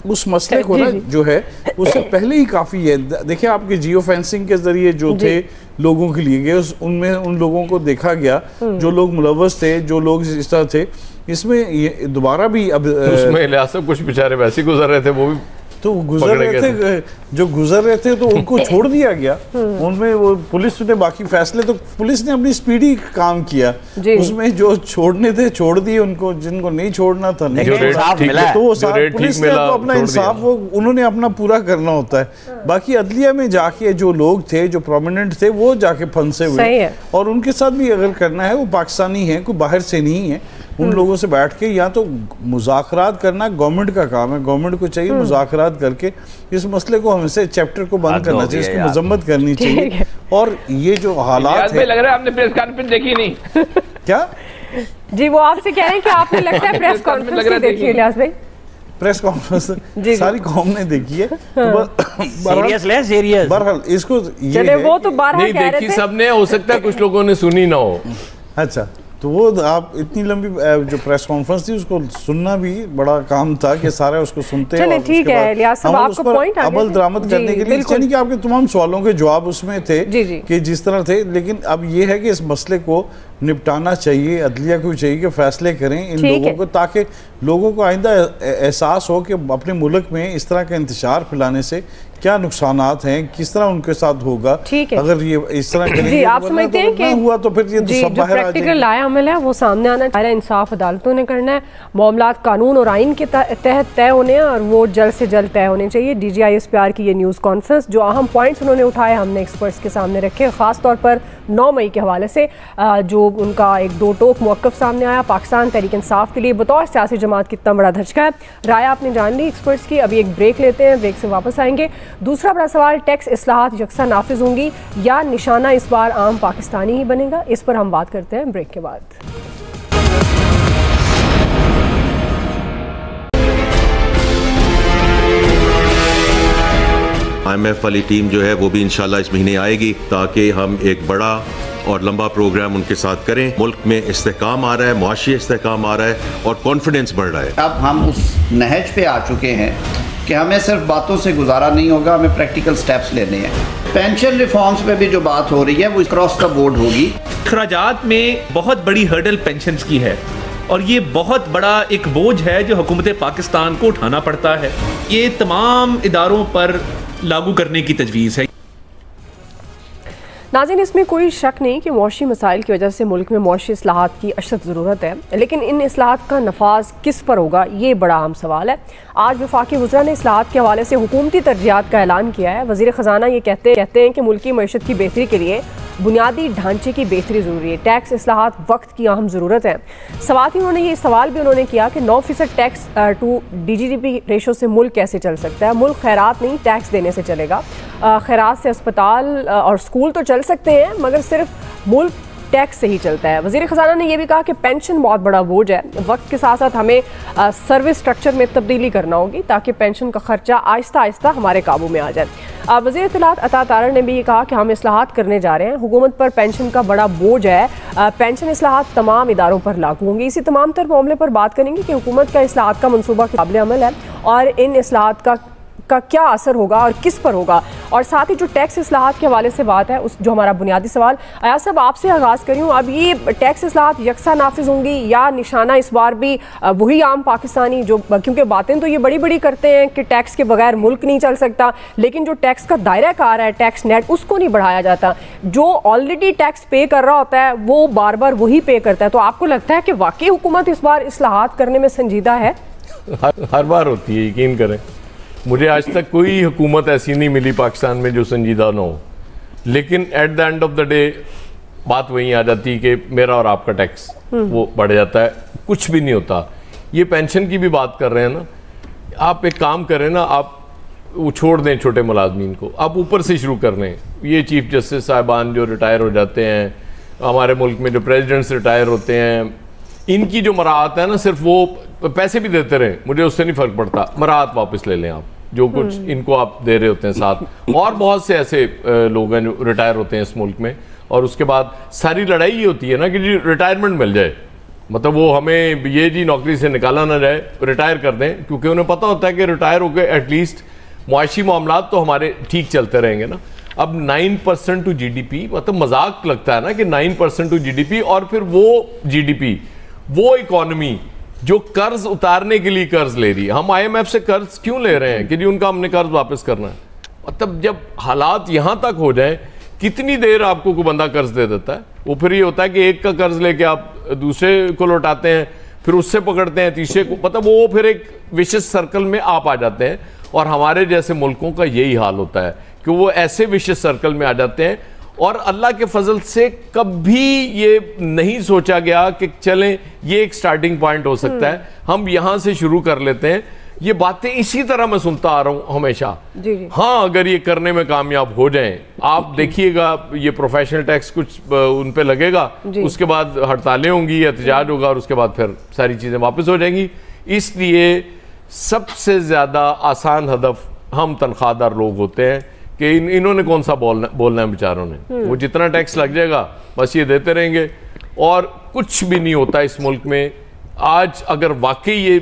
उस मसले को ना जो है उससे पहले ही काफ़ी है। देखिए आपके जियो फेंसिंग के जरिए जो थे लोगों के लिए गए, उनमें उन लोगों को देखा गया जो लोग मुलव्वस थे, जो लोग इस तरह थे। इसमें दोबारा भी अब उसमें इलियास साहब कुछ बेचारे वैसे गुजर रहे थे, वो भी तो गुजर रहे थे, जो गुजर रहे थे तो उनको छोड़ दिया गया। उनमें वो पुलिस ने बाकी फैसले, तो पुलिस ने अपनी स्पीडी काम किया, उसमें जो छोड़ने थे छोड़ दिए, उनको जिनको नहीं छोड़ना था नहीं, तो वो पुलिस ने तो अपना इंसाफ वो उन्होंने अपना पूरा करना होता है। बाकी अदलिया में जाके जो लोग थे, जो प्रोमिनेंट थे, वो जाके फंसे हुए, और उनके साथ भी अगर करना है, वो पाकिस्तानी है, कोई बाहर से नहीं है। उन लोगों से बैठ के या तो मुज़ाकरात करना गवर्नमेंट का काम है, गवर्नमेंट को चाहिए मुज़ाकरात करके इस मसले को, हमें चैप्टर को बंद करना चाहिए, इसकी मजम्मत करनी चाहिए। और ये जो हालात है, लग रहा है आपने प्रेस कॉन्फ्रेंस देखी नहीं क्या जी? वो आपसे कह रहे हैं कि आपने लगता है प्रेस कॉन्फ्रेंस देखी है इलियास भाई? प्रेस कॉन्फ्रेंस सारी कौम ने देखी है। बहरहाल इसको चले, वो तो नहीं देखी सबने, हो सकता है कुछ लोगों ने सुनी ना हो। अच्छा, तो वो आप इतनी लंबी जो प्रेस कॉन्फ्रेंस थी उसको सुनना भी बड़ा काम था कि सारे उसको सुनते हैं। ठीक है इलियास साहब, आपको पॉइंट अमल दरामद करने के लिए, यानी कि आपके तमाम सवालों के जवाब उसमें थे कि जिस तरह थे, लेकिन अब ये है कि इस मसले को निपटाना चाहिए, अदलिया को चाहिए कि फैसले करें इन लोगों को, ताकि लोगों को आइंदा एहसास हो कि अपने मुल्क में इस तरह का इंतशार फैलाने से क्या नुकसानात हैं, किस तरह उनके साथ होगा अगर ये इस तरह करेंगे। आप समझते हैं कि हुआ तो फिर ये तो सब बाहर आ जाएगा। प्रैक्टिकल लाया अमल है वो सामने आना चाहिए, इंसाफ अदालतों ने करना है, मामलात कानून और आइन के तहत तय होने हैं और वो जल्द से जल्द तय होने चाहिए। DGI-SPR की ये न्यूज़ कॉन्फ्रेंस, जो अहम पॉइंट्स उन्होंने उठाए, हमने एक्सपर्ट्स के सामने रखे, ख़ास तौर पर 9 मई के हवाले से जो उनका एक दो टोक मौक़िफ़ सामने आया पाकिस्तान तहरीक इंसाफ के लिए बतौर सियासी जमात कितना बड़ा धचका है। राय आपने जान ली एक्सपर्ट्स की। अभी एक ब्रेक लेते हैं, ब्रेक से वापस आएंगे। दूसरा बड़ा सवाल, टैक्स इस्लाहात यकसा नाफिज होंगी या निशाना इस बार आम पाकिस्तानी ही बनेगा? इस पर हम बात करते हैं ब्रेक के बाद। IMF वाली टीम जो है वो भी इंशाल्लाह इस महीने आएगी, ताकि हम एक बड़ा और लंबा प्रोग्राम उनके साथ करें। मुल्क में इस्तेहकाम आ रहा है, मुआशी इस्तेहकाम आ रहा है और कॉन्फिडेंस बढ़ रहा है। अब हम उस नहज पे आ चुके हैं कि हमें सिर्फ बातों से गुजारा नहीं होगा, हमें प्रैक्टिकल स्टेप्स लेने हैं। पेंशन रिफॉर्म्स पे भी जो बात हो रही है वो क्रॉस द बोर्ड होगी। अखराजात में बहुत बड़ी हर्डल पेंशन्स की है और ये बहुत बड़ा एक बोझ है जो हुकूमत पाकिस्तान को उठाना पड़ता है। ये तमाम इदारों पर लागू करने की तजवीज़ है। नाज़रीन, इसमें कोई शक नहीं कि मौशी मसाइल की वजह से मुल्क में मौशी इस्लाहात की अशद ज़रूरत है, लेकिन इन इस्लाहात का नफाज किस पर होगा ये बड़ा अहम सवाल है। आज वफाकी वज़रा ने इस्लाहात के हवाले से हुकूमती तरजीहात का ऐलान किया है। वज़ीर ख़जाना ये कहते हैं कि मुल्की मईशत की बेहतरी के लिए बुनियादी ढांचे की बेहतरी ज़रूरी है। टैक्स इस्लाहात वक्त की अहम ज़रूरत है। साथ ही उन्होंने ये सवाल भी किया कि 9% टैक्स टू DGDP रेशो से मुल्क कैसे चल सकता है? मुल्क खैरात नहीं टैक्स देने से चलेगा। खैरात से अस्पताल और स्कूल तो चल सकते हैं, मगर सिर्फ मुल्क टैक्स से ही चलता है। वज़ीर ख़जाना ने यह भी कहा कि पेंशन बहुत बड़ा बोझ है, वक्त के साथ साथ हमें सर्विस स्ट्रक्चर में तब्दीली करना होगी ताकि पेंशन का खर्चा आहिस्ता आहिस्ता हमारे काबू में आ जाए। वज़ीर इत्तलात अता तारड़ ने भी ये कहा कि हम इस्लाहात करने जा रहे हैं, हुकूमत पर पेंशन का बड़ा बोझ है, पेंशन इस्लाहात तमाम इदारों पर लागू होंगी। इसी तमाम तर मामले पर बात करेंगे कि हुकूमत का इस्लाहात का मनसूबा काबिल अमल है और इन इस्लाहात का क्या असर होगा और किस पर होगा, और साथ ही जो टैक्स इस्लाहात के हवाले से बात है, उस जो हमारा बुनियादी सवाल। अयाज साहब, आपसे आगाज़ करूँ, अब ये टैक्स इस्लाहात यकसा नाफिज होंगी या निशाना इस बार भी वही आम पाकिस्तानी, जो क्योंकि बातें तो ये बड़ी बड़ी करते हैं कि टैक्स के बगैर मुल्क नहीं चल सकता, लेकिन जो टैक्स का दायरा कार है, टैक्स नेट, उसको नहीं बढ़ाया जाता। जो ऑलरेडी टैक्स पे कर रहा होता है वो बार बार वही पे करता है। तो आपको लगता है कि वाकई हुकूमत इस बार इस्लाहात करने में संजीदा है? हर बार होती है, यकीन करें। मुझे आज तक कोई हुकूमत ऐसी नहीं मिली पाकिस्तान में जो संजीदा ना हो, लेकिन at the end of the day बात वहीं आ जाती है कि मेरा और आपका टैक्स वो बढ़ जाता है, कुछ भी नहीं होता। ये पेंशन की भी बात कर रहे हैं ना, आप एक काम करें ना, आप वो छोड़ दें छोटे मुलाजमीन को, आप ऊपर से शुरू कर लें। ये चीफ जस्टिस साहिबान जो रिटायर हो जाते हैं, हमारे मुल्क में जो प्रेसिडेंट्स रिटायर होते हैं, इनकी जो मराहत है ना, सिर्फ वो पैसे भी देते रहे, मुझे उससे नहीं फ़र्क पड़ता, मराहत वापस ले लें आप, जो कुछ इनको आप दे रहे होते हैं साथ। और बहुत से ऐसे लोग हैं जो रिटायर होते हैं इस मुल्क में, और उसके बाद सारी लड़ाई ये होती है ना कि जी रिटायरमेंट मिल जाए, मतलब वो हमें ये जी नौकरी से निकाला ना जाए, रिटायर कर दें, क्योंकि उन्हें पता होता है कि रिटायर होकर एटलीस्ट मुआशी मामलात तो हमारे ठीक चलते रहेंगे ना। अब 9% टू GDP, मतलब मजाक लगता है ना कि 9% टू GDP, और फिर वो GDP, वो इकॉनमी जो कर्ज उतारने के लिए कर्ज ले रही है। हम IMF से कर्ज क्यों ले रहे हैं कि जी उनका हमने कर्ज वापस करना है। मतलब जब हालात यहां तक हो जाए, कितनी देर आपको कोई बंदा कर्ज दे देता है। वो फिर ये होता है कि एक का कर्ज लेके आप दूसरे को लौटाते हैं, फिर उससे पकड़ते हैं तीसरे को, मतलब वो फिर एक विशेष सर्कल में आप आ जाते हैं। और हमारे जैसे मुल्कों का यही हाल होता है कि वो ऐसे विशेष सर्कल में आ जाते हैं। और अल्लाह के फजल से कभी ये नहीं सोचा गया कि चलें ये एक स्टार्टिंग पॉइंट हो सकता है, हम यहां से शुरू कर लेते हैं। ये बातें इसी तरह मैं सुनता आ रहा हूं हमेशा। जी। हाँ, अगर ये करने में कामयाब हो जाएं, आप देखिएगा ये प्रोफेशनल टैक्स कुछ उन पे लगेगा, उसके बाद हड़तालें होंगी, एहतजाज होगा, और उसके बाद फिर सारी चीजें वापस हो जाएंगी। इसलिए सबसे ज्यादा आसान हदफ हम तनख्वाहदार लोग होते हैं कि इन्होंने कौन सा बोलना है बेचारों ने। वो जितना टैक्स लग जाएगा बस ये देते रहेंगे और कुछ भी नहीं होता इस मुल्क में। आज अगर वाकई ये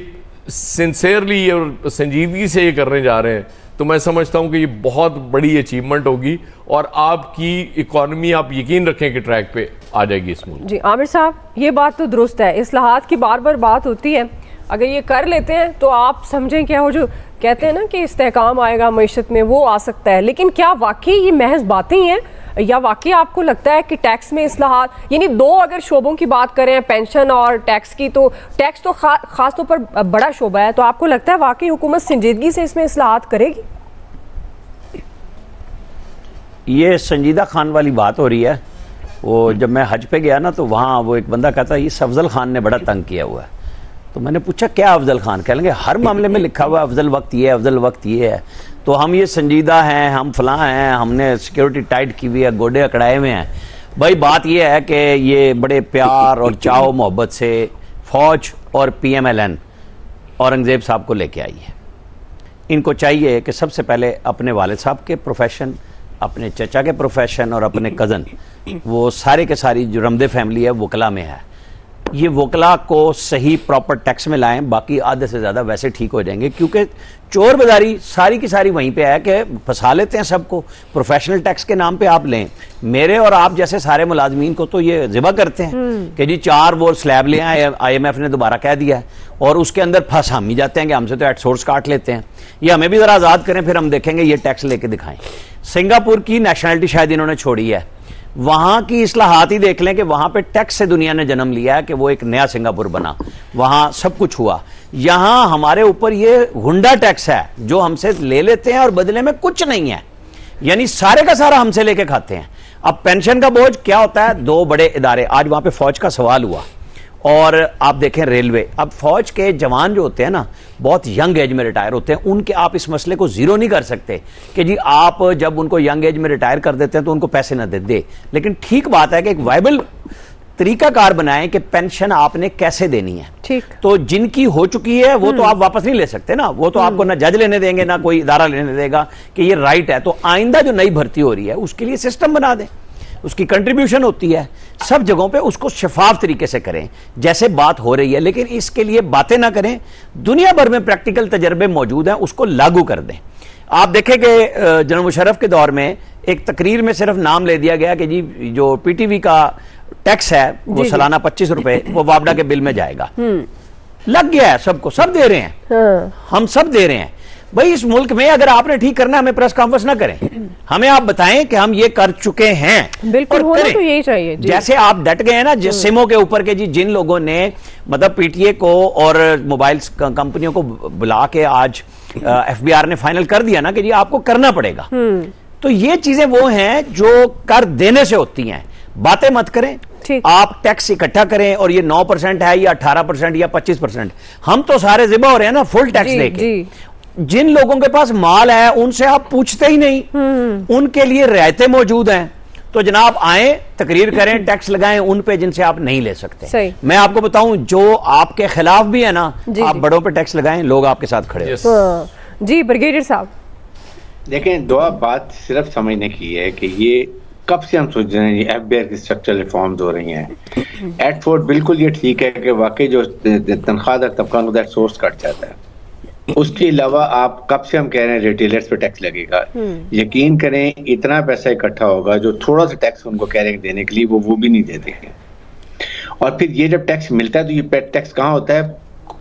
सिंसियरली और संजीदगी से ये करने जा रहे हैं तो मैं समझता हूं कि ये बहुत बड़ी अचीवमेंट होगी और आपकी इकॉनमी, आप यकीन रखें कि ट्रैक पे आ जाएगी इस मुल्क। जी आमिर साहब, ये बात तो दुरुस्त है, इस्लाहात की बार बार बात होती है, अगर ये कर लेते हैं तो आप समझें क्या हो, जो कहते हैं ना कि इस्तेहकाम आएगा मईशत में, वो आ सकता है। लेकिन क्या वाकई ये महज बातें ही हैं या वाकई आपको लगता है कि टैक्स में इस्लाहात, यानी दो अगर शोबों की बात करें पेंशन और टैक्स की, तो टैक्स तो खास तौर पर बड़ा शोबा है, तो आपको लगता है वाकई हुकूमत संजीदगी से इसमें इस्लाहात करेगी? ये संजीदा खान वाली बात हो रही है। वो जब मैं हज पे गया ना तो वहाँ वो एक बंदा कहता है इस अफजल खान ने बड़ा तंग किया हुआ है। तो मैंने पूछा क्या अफजल खान? कह लेंगे हर मामले में लिखा हुआ अफजल वक्त ये है, अफजल वक्त ये है। तो हम ये संजीदा हैं, हम फलां हैं, हमने सिक्योरिटी टाइट की हुई है, गोडे अकड़ाए हुए हैं। भाई बात ये है कि ये बड़े प्यार और चाव मोहब्बत से फौज और PMLN औरंगजेब साहब को लेके आई है। इनको चाहिए कि सबसे पहले अपने वालिद साहब के प्रोफेशन, अपने चचा के प्रोफेशन और अपने कज़न, वो सारे के सारी जो रमदे फैमिली है वकला में है, ये वकला को सही प्रॉपर टैक्स में लाएं, बाकी आधे से ज़्यादा वैसे ठीक हो जाएंगे। क्योंकि चोर बाजारी सारी की सारी वहीं पे है कि फंसा लेते हैं सबको। प्रोफेशनल टैक्स के नाम पे आप लें, मेरे और आप जैसे सारे मुलाजमीन को तो ये ज़िबा करते हैं कि जी 4 वो स्लैब ले आए, IMF ने दोबारा कह दिया है, और उसके अंदर फंस हम ही जाते हैं कि हमसे तो एट सोर्स काट लेते हैं। ये हमें भी ज़रा आज़ाद करें, फिर हम देखेंगे ये टैक्स लेके दिखाएं। सिंगापुर की नेशनलिटी शायद इन्होंने छोड़ी है, वहां की इस्लाहात ही देख लें कि वहां पे टैक्स से दुनिया ने जन्म लिया है कि वो एक नया सिंगापुर बना, वहां सब कुछ हुआ। यहां हमारे ऊपर ये हुंडा टैक्स है जो हमसे ले लेते हैं और बदले में कुछ नहीं है, यानी सारे का सारा हमसे लेके खाते हैं। अब पेंशन का बोझ क्या होता है, 2 बड़े इदारे, आज वहां पे फौज का सवाल हुआ और आप देखें रेलवे। अब फौज के जवान जो होते हैं ना बहुत यंग एज में रिटायर होते हैं, उनके आप इस मसले को जीरो नहीं कर सकते कि जी आप जब उनको यंग एज में रिटायर कर देते हैं तो उनको पैसे ना दे। लेकिन ठीक बात है कि एक वायबल तरीकाकार बनाएं कि पेंशन आपने कैसे देनी है। ठीक। तो जिनकी हो चुकी है वो तो आप वापस नहीं ले सकते ना, वो तो आपको ना जज लेने देंगे ना कोई इदारा लेने देगा कि ये राइट है। तो आइंदा जो नई भर्ती हो रही है उसके लिए सिस्टम बना दें, उसकी कंट्रीब्यूशन होती है सब जगहों पे, उसको शफाफ तरीके से करें जैसे बात हो रही है। लेकिन इसके लिए बातें ना करें, दुनिया भर में प्रैक्टिकल तजर्बे मौजूद हैं, उसको लागू कर दें। आप देखें कि जनरल मुशर्रफ के दौर में एक तकरीर में सिर्फ नाम ले दिया गया कि जी जो PTV का टैक्स है वो सालाना 25 रुपए वो वापडा के बिल में जाएगा। लग गया है सबको, सब दे रहे हैं, हम सब दे रहे हैं। भाई इस मुल्क में अगर आपने ठीक करना हमें प्रेस कॉन्फ्रेंस ना करें, हमें आप बताएं कि हम ये कर चुके हैं। बिल्कुल होना तो यही चाहिए। जैसे आप डट गए हैं ना जिस सिमों के ऊपर के जी, जिन लोगों ने मतलब PTA को और मोबाइल कंपनियों को बुला के आज FBR ने फाइनल कर दिया ना कि जी आपको करना पड़ेगा। तो ये चीजें वो हैं जो कर देने से होती हैं, बातें मत करें। आप टैक्स इकट्ठा करें और ये 9% है या 18% या 25%, हम तो सारे जिबा हो रहे हैं ना फुल टैक्स देके। जिन लोगों के पास माल है उनसे आप पूछते ही नहीं, उनके लिए रियायतें मौजूद हैं। तो जनाब आए, तकरीर करें, टैक्स लगाएं उन पे जिनसे आप नहीं ले सकते। मैं आपको बताऊं जो आपके खिलाफ भी है ना, आप बड़ों पे टैक्स लगाएं, लोग आपके साथ खड़े हैं। जी ब्रिगेडियर साहब देखें, दो बात सिर्फ समझने की है कि ये कब से हम सोच रहे हैं ये FBR की स्ट्रक्चरल रिफॉर्म्स हो रही हैं। एट फोर्ट बिल्कुल ये ठीक है कि वाकई जो तनख्वाहदार तबका होता है सोर्स कट जाता है। उसके अलावा आप कब से हम कह रहे हैं रिटेलर्स पे टैक्स लगेगा, यकीन करें इतना पैसा इकट्ठा होगा जो थोड़ा सा टैक्स उनको कह रहे हैं देने के लिए वो भी नहीं देते हैं। और फिर ये जब टैक्स मिलता है तो ये टैक्स कहाँ होता है,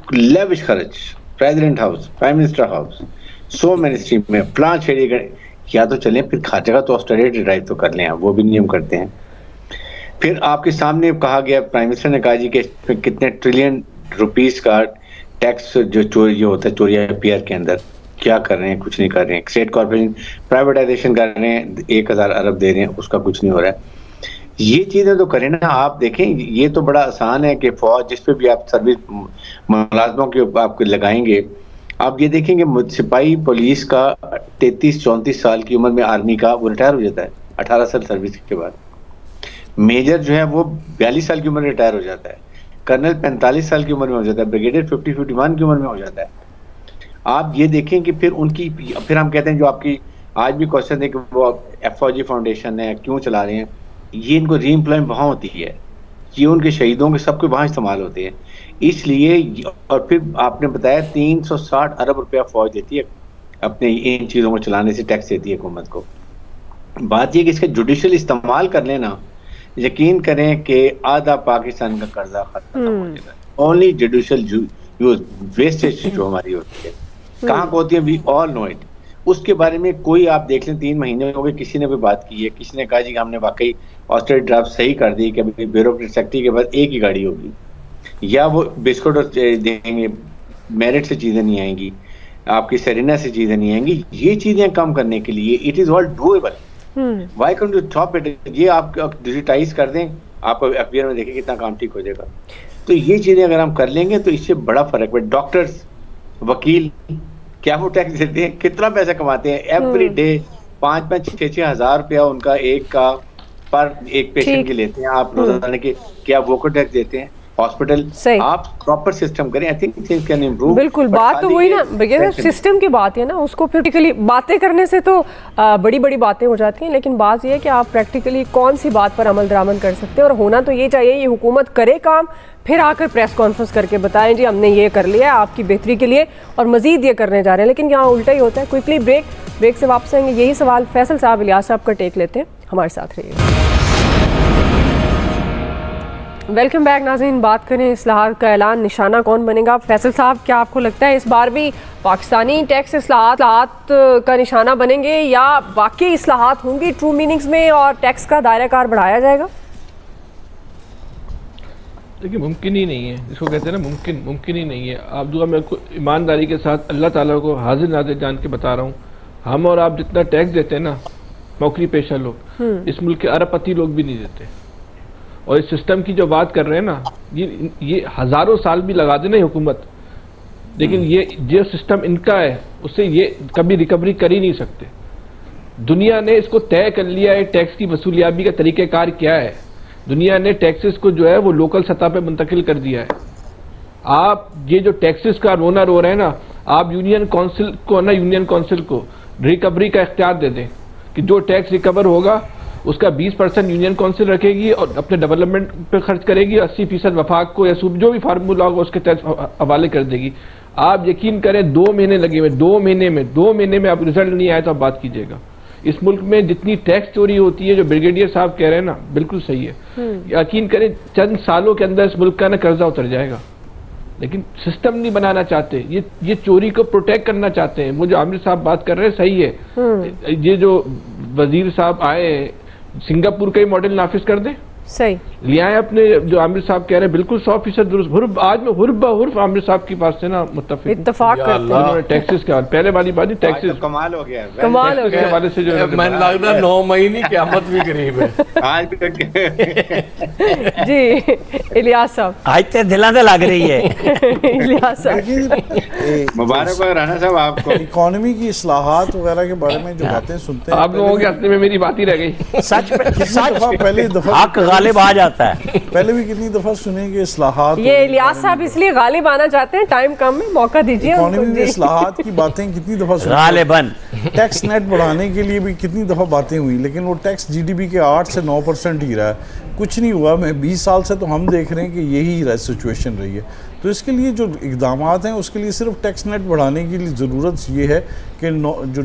लेविश खर्च, president house, prime minister house, 100 ministry में प्लान छेड़े गए, या तो चलें फिर हर जगह तो ऑस्टेरिटी ड्राइव तो कर लें, वो भी नियम करते हैं। फिर आपके सामने कहा गया, प्राइम मिनिस्टर ने कहा जी कि इसमें कितने ट्रिलियन रुपीस का टैक्स जो चोरी होता है चोरी पीआर के अंदर, क्या कर रहे हैं? कुछ नहीं कर रहे हैं। स्टेट कॉर्पोरेशन प्राइवेटाइजेशन कर रहे हैं, 1000 अरब दे रहे हैं, उसका कुछ नहीं हो रहा है। ये चीजें तो करें ना। आप देखें, ये तो बड़ा आसान है कि फौज जिस पे भी आप सर्विस मुलाजमों के आपको लगाएंगे, आप ये देखेंगे सिपाही पुलिस का 33-34 साल की उम्र में आर्मी का वो रिटायर हो जाता है 18 साल सर्विस के बाद। मेजर जो है वो 42 साल की उम्र में रिटायर हो जाता है, कर्नल 45 साल की उम्र में हो जाता है, ब्रिगेडियर 50-51 की उम्र में हो जाता है। आप ये देखें कि फिर उनकी, फिर हम कहते हैं जो आपकी आज भी क्वेश्चन है कि वो फौजी फाउंडेशन है क्यों चला रहे हैं, ये इनको री एम्प्लॉयमेंट वहाँ होती है, ये उनके शहीदों के सबके वहाँ इस्तेमाल होते हैं, इसलिए। और फिर आपने बताया 360 अरब रुपया फौज देती है अपने इन चीज़ों को चलाने से, टैक्स देती है हुकूमत को। बात ये कि इसका जुडिशियल इस्तेमाल कर लेना, यकीन करें कि आधा पाकिस्तान का कर्जा खत्म हो जाएगा। ओनली जुडिशियल यूज, वेस्टेज जो हमारी होती है कहाँ को होती है, वी ऑल नो इट। उसके बारे में कोई आप देख लें, 3 महीने हो गए किसी ने कोई बात की है, किसी ने कहा जी हमने वाकई ऑस्टेरिटी ड्राफ्ट सही कर दी कि अभी ब्यूरोक्रेट सेक्रेटरी के बाद एक ही गाड़ी होगी, या वो बिस्कुट देंगे, मेरिट से चीजें नहीं आएंगी, आपकी सेरेना से चीजें नहीं आएंगी। ये चीजें कम करने के लिए it is all doable. Why can you stop it? ये आप डिजिटाइज कर दें, आपको एफबीआर में देखें कितना काम ठीक हो जाएगा। तो ये चीजें अगर हम कर लेंगे तो इससे बड़ा फर्क पड़े। डॉक्टर्स, वकील, क्या वो टैक्स देते हैं? कितना पैसा कमाते हैं? एवरी डे 5-6 हज़ार रुपया उनका एक का पर एक पेशेंट के लेते हैं। आप रोजाना के क्या वो को टैक्स देते हैं? हॉस्पिटल, आप प्रॉपर सिस्टम करें, I think things can improve. बिल्कुल, बात तो वही ना, सिस्टम की बात है ना, उसको प्रैक्टिकली बातें करने से तो बड़ी बड़ी बातें हो जाती हैं, लेकिन बात यह है कि आप प्रैक्टिकली कौन सी बात पर अमल दरामद कर सकते हैं। और होना तो ये चाहिए, ये हुकूमत करे काम, फिर आकर प्रेस कॉन्फ्रेंस करके बताएं जी हमने ये कर लिया है आपकी बेहतरी के लिए और मजीद ये करने जा रहे हैं, लेकिन यहाँ उल्टा ही होता है। क्विकली ब्रेक से वापस आएंगे, यही सवाल फैसल साहब, इलियास साहब का टेक लेते हैं, हमारे साथ रहिए। वेलकम बैक नाज़रीन। बात करें इस्लाहात का ऐलान, निशाना कौन बनेगा? फैसल साहब, क्या आपको लगता है इस बार भी पाकिस्तानी टैक्स इस्लाहात का निशाना बनेंगे या बाकी इस्लाहात होंगी ट्रू मीनिंग्स में और टैक्स का दायरा कार बढ़ाया जाएगा? देखिए, मुमकिन ही नहीं है, इसको कहते हैं ना, मुमकिन ही नहीं है। आप दुआ, मैं ईमानदारी के साथ अल्लाह ताला को हाजिर नाज़िर जान के बता रहा हूँ, हम और आप जितना टैक्स देते हैं ना नौकरी पेशा लोग, इस मुल्क के अरबपति लोग भी नहीं देते। और इस सिस्टम की जो बात कर रहे हैं ना, ये हज़ारों साल भी लगा देना हुकूमत, लेकिन ये जो सिस्टम इनका है उससे ये कभी रिकवरी कर ही नहीं सकते। दुनिया ने इसको तय कर लिया है, टैक्स की वसूलियाबी का तरीक़ेकार क्या है। दुनिया ने टैक्सेस को जो है वो लोकल सतह पे मुंतकिल कर दिया है। आप ये जो टैक्सेस का रोना रो रहे हैं ना, आप यूनियन काउंसिल को रिकवरी का इख्तियार दे दें कि जो टैक्स रिकवर होगा उसका 20% यूनियन काउंसिल रखेगी और अपने डेवलपमेंट पे खर्च करेगी, 80% वफाक को या जो भी फार्मूला होगा उसके तहत हवाले कर देगी। आप यकीन करें 2 महीने लगे हुए, 2 महीने में आप रिजल्ट नहीं आए तो आप बात कीजिएगा। इस मुल्क में जितनी टैक्स चोरी होती है, जो ब्रिगेडियर साहब कह रहे हैं ना, बिल्कुल सही है। यकीन करें चंद सालों के अंदर इस मुल्क का ना कर्जा उतर जाएगा, लेकिन सिस्टम नहीं बनाना चाहते, ये चोरी को प्रोटेक्ट करना चाहते हैं। वो जो आमिर साहब बात कर रहे हैं सही है। ये जो वजीर साहब आए, सिंगापुर का ही मॉडल नाफिज कर दें, सही लिया है अपने, जो आमिर साहब कह रहे हैं बिल्कुल 100% दुरुस्त। आज में हुर्फ आमिर साहब के पास से ना इत्तेफाक करते हैं टैक्सेस के पहले वाली बात ही, टैक्सेस कमाल हो गया, कमाल हो गया। वाले से जो मैंने लगता है 9 महीने क़यामत भी करीब है आज जी। इलियास साहब, आज तो दिलां दे लग रही है। इलियास साहब, मुबारक हो राना साहब आपको। इकोनॉमी की इस्लाहात वगैरह के बारे में जो बातें सुनते हैं, आप लोगों के हफ्ते में मेरी बात ही रह गई। सच पहली दफा हक गालिब आ जाता है। पहले भी कितनी दफा सुने कि इस्लाहात, ये इलियास साहब इसलिए गालिब आना चाहते हैं, टाइम कम है, मौका दीजिए। इकोनॉमी में इस्लाहात की बातें कितनी दफा सुनी, गालिबन टैक्स नेट बढ़ाने के लिए भी कितनी दफ़ा बातें हुई, लेकिन वो टैक्स जीडीपी के 8 से 9% ही रहा है, कुछ नहीं हुआ। मैं 20 साल से तो हम देख रहे हैं कि यही सिचुएशन रही है। तो इसके लिए जो इकदाम हैं उसके लिए सिर्फ टैक्स नेट बढ़ाने की ज़रूरत ये है कि जो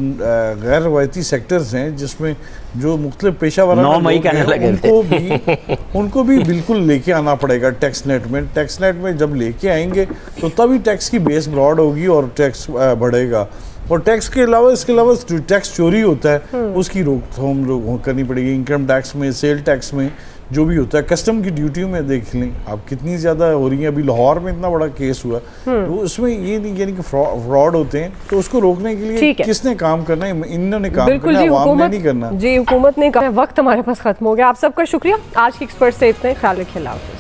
गैर रवायती सेक्टर्स हैं जिसमें जो मुख्तलिफ पेशा वाला उनको भी बिल्कुल लेके आना पड़ेगा टैक्स नेट में। टैक्स नेट में जब लेके आएंगे तो तभी टैक्स की बेस ब्रॉड होगी और टैक्स बढ़ेगा। और टैक्स के अलावा इसके अलावा जो टैक्स चोरी होता है उसकी रोकथाम करनी पड़ेगी। इनकम टैक्स में, सेल टैक्स में, जो भी होता है, कस्टम की ड्यूटियों में देख लें आप कितनी ज़्यादा हो रही है। अभी लाहौर में इतना बड़ा केस हुआ, तो उसमें ये नहीं यानी कि फ्रॉड होते हैं, तो उसको रोकने के लिए किसने काम करना है? इन्होंने काम करना है, आवाम ने नहीं करना। जी, हुकूमत ने कहा। वक्त हमारे पास खत्म हो गया। आप सबका शुक्रिया। आज के एक्सपर्ट से इतना ही। ख्याल रखिए।